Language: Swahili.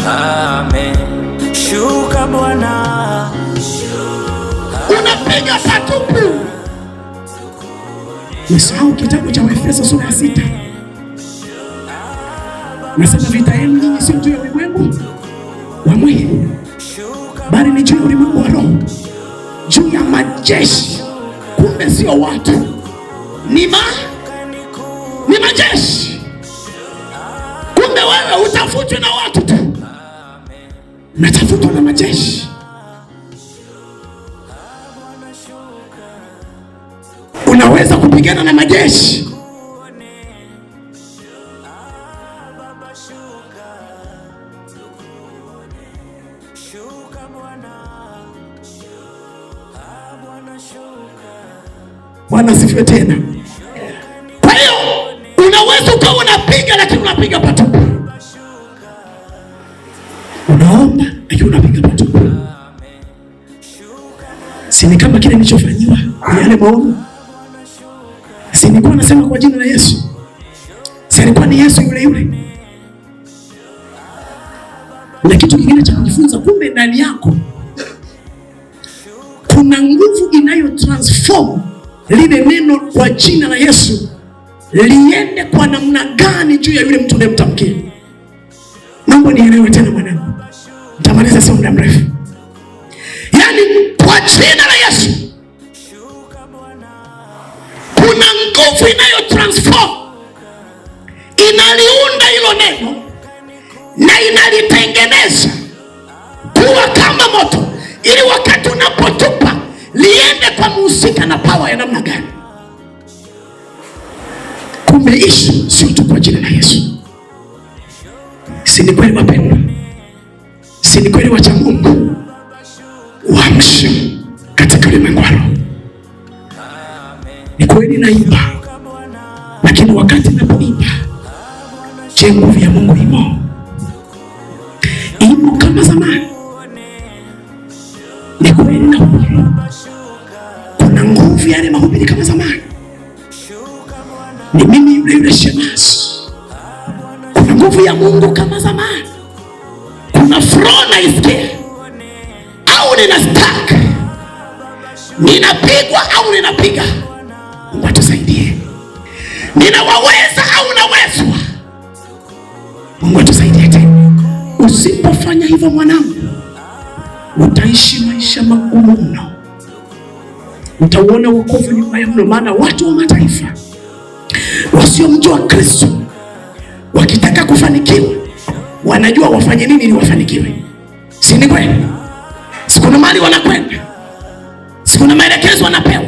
Amen. Shuka Bwana, unapiga patupu. Usahau kitabu cha Waefeso sura ya 6. Nasema vita yenu ninyi sio juu ya ulimwengu wa mwili, bali ni juu ya ulimwengu wa roho, juu ya majeshi. Kumbe sio watu, ni majeshi. Kumbe wewe utafutwe na watu tu, unatafutwa na majeshi. Unaweza kupigana na majeshi. Bwana asifiwe tena. Kwa hiyo unaweza ukawa unapiga lakini unapiga patupu. Unaomba lakini unapiga patupu. Si ni kama kile nilichofanyiwa kwenye yale maono? Si nilikuwa nasema kwa jina la Yesu? Si alikuwa ni Yesu yule yule? Na kitu kingine cha kujifunza, kumbe ndani yako kuna nguvu inayo transform lile neno kwa jina la Yesu liende kwa namna gani juu ya yule mtu unayemtamkia. Naomba nielewe tena mwanangu, nitamaliza sio muda mrefu. Yaani kwa jina la Yesu kuna nguvu inayo transform, inaliunda hilo neno na inalitengeneza kuwa kama moto, ili wakati unapotupa liende kwa muhusika na power ya namna gani. Kumbe ishi sio tu kwa jina la Yesu. Si ni kweli wapendwa? Si ni kweli wacha Mungu? Uamshe katika ulimwengu wa roho. Ni kweli naimba, lakini wakati napoimba, je, nguvu ya Mungu imo kama zamani? Ni kweli nahubiri, kuna nguvu ya yale mahubiri kama zamani? Ni mimi yule yule shemasi? Kuna nguvu ya Mungu kama zamani? Kuna flow na isikia au nina stuck? Ninapigwa au ninapiga? Mungu atusaidie. Ninawaweza au nawezwa? Mungu atusaidie tena. Usipofanya hivyo mwanangu, utaishi maisha magumu mno. Utauona wokovu ni mbaya mno, maana watu wa mataifa wasiomjua Kristo wakitaka kufanikiwa wanajua wafanye nini ili wafanikiwe. Si ni kweli? Sikuna mahali wanakwenda, sikuna maelekezo wanapewa.